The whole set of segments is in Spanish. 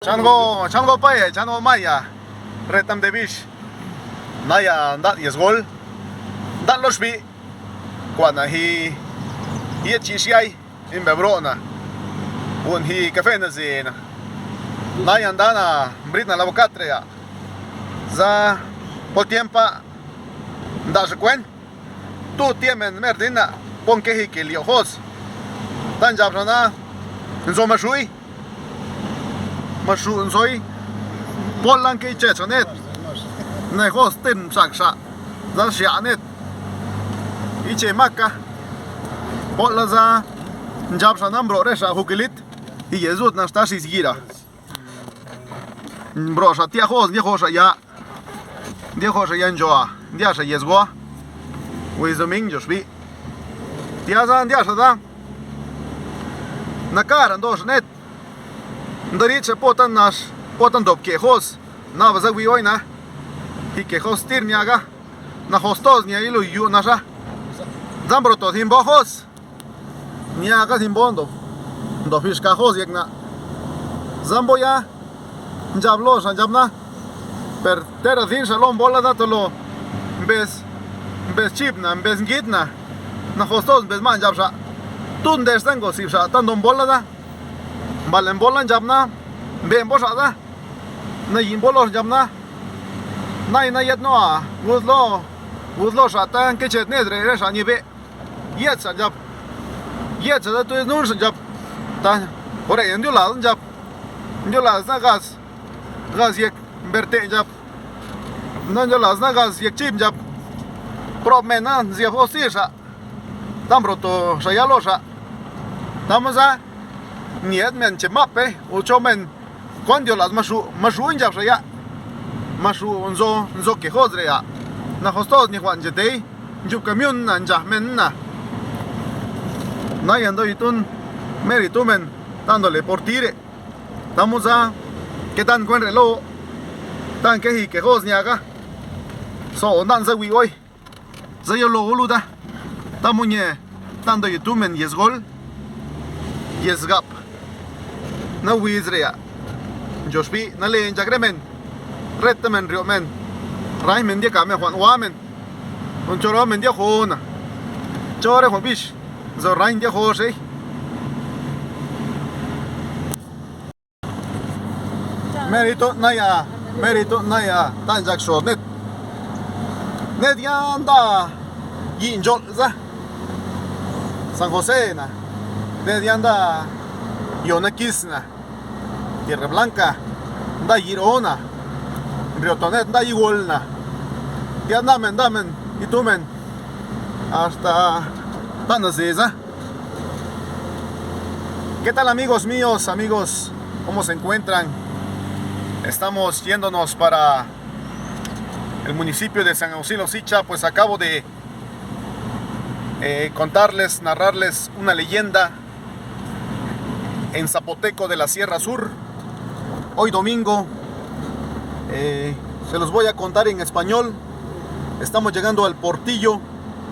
Chango paya, chango maya, retam de bish, naya dat yesgol, dat loshbi, kwana hi chishiai in bebrona, un hi cafe na zina, naya andana britna la bocatrea, za po tiempa da sekwen, tu tiemen merdina, pon que hi que liojos, tan jabrana, zo mashui. Mashu nzoi Polan ke chechonet ne hostin saksa za shianet iche maka Pola za njabsa nambro resha hukilit i yezut na stashi zgira brosha tia hos dia hosha ya njoa dia sha yezgo wi domingo shbi tia za dia sha da na cara ndos net Ndariche potan dop quejos na vaza wioina y quejos tirniaga na hostos ni ilu yu nasha zambro to himbojos niaga himbondo do fiskajos yekna zamboya njablos njabna per tera din shalom bola datolo bez chipna bez gitna na hostos bez man jabsha tunde estango sibsha tandon bola da Valen bolan jamna, ben bosada, na yin bolos jamna, na yet noa, wuzlo shatan que chet nedre resha ni be, yetsa jab, yetsa da tu nur jab, ta, ore endula jab, endula na gas yek berte jab, endula na gas yek chim jab, promena zia hostisha, tambro to shayalosha, tamaza. Niet men chemape ucho men cuando las mashu inja ya mashu unzo que hodre ya na hostos ni juan jetei ju camion na men na yando itun meritumen dándole por tire estamos a que tan buen reloj tan que hos ni haga so dan za wi hoy za yo lo uluda tamuñe dando yutumen yesgol yesgap na wizrea Joshbi na len jagremen retamen riomen raimen dia kame juan wamen un choromen dia jona chore hobish zo rain dia jose merito naya tan jak shornet net yanda yinjol za San José na net yanda Yona Kisna, Tierra Blanca, da Girona, Riotonet, da Iguolna, ya damen, y tumen, hasta Tanazeza. ¿Qué tal amigos míos, amigos? ¿Cómo se encuentran? Estamos yéndonos para el municipio de San Auxilio Sicha, pues acabo de narrarles una leyenda en zapoteco de la Sierra Sur. Hoy domingo se los voy a contar en español. Estamos llegando al Portillo,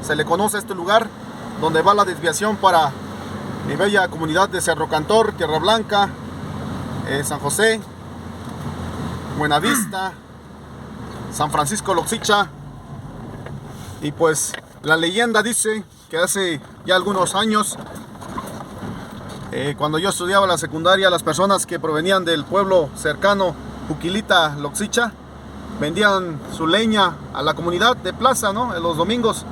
se le conoce a este lugar, donde va la desviación para mi bella comunidad de Cerro Cantor, Tierra Blanca, San José, Buenavista, San Francisco Loxicha. Y pues la leyenda dice que hace ya algunos años, cuando yo estudiaba la secundaria, las personas que provenían del pueblo cercano, Juquilita, Loxicha, vendían su leña a la comunidad de plaza, ¿no? En los domingos.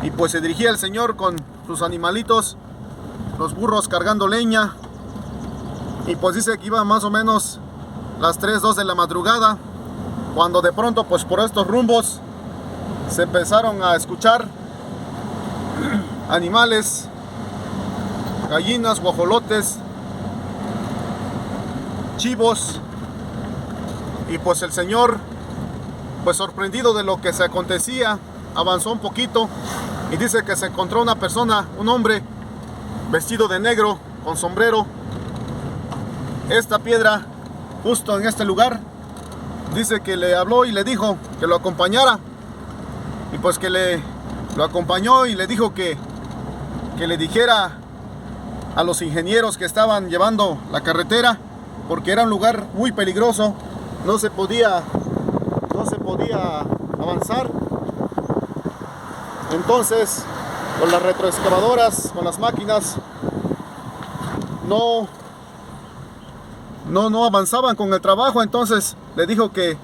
Y pues se dirigía el señor con sus animalitos, los burros cargando leña. Y pues dice que iba más o menos las 3, 2 de la madrugada, cuando de pronto, pues por estos rumbos, se empezaron a escuchar animales, gallinas, guajolotes, chivos. Y pues el señor, pues sorprendido de lo que se acontecía, avanzó un poquito y dice que se encontró una persona, un hombre vestido de negro, con sombrero. Esta piedra, justo en este lugar, dice que le habló y le dijo que lo acompañara. Y pues que lo acompañó y le dijo que le dijera a los ingenieros que estaban llevando la carretera porque era un lugar muy peligroso, no se podía avanzar. Entonces, con las retroexcavadoras, con las máquinas, no avanzaban con el trabajo. Entonces le dijo que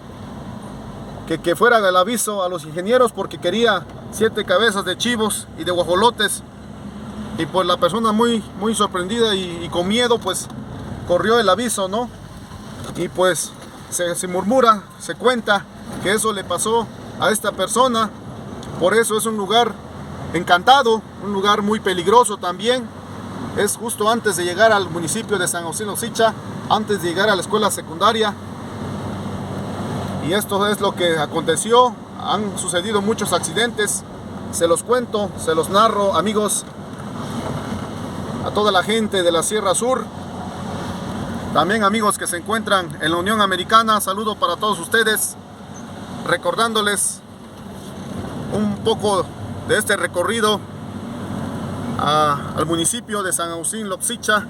fuera el aviso a los ingenieros, porque quería 7 cabezas de chivos y de guajolotes. Y pues la persona muy sorprendida y con miedo, pues corrió el aviso, ¿no? Y pues se murmura, se cuenta que eso le pasó a esta persona. Por eso es un lugar encantado, un lugar muy peligroso también. Es justo antes de llegar al municipio de San Agustín Locsicha, antes de llegar a la escuela secundaria. Y esto es lo que aconteció. Han sucedido muchos accidentes, se los cuento, se los narro, amigos, a toda la gente de la Sierra Sur. También amigos que se encuentran en la Unión Americana, saludo para todos ustedes, recordándoles un poco de este recorrido al municipio de San Agustín Locsicha.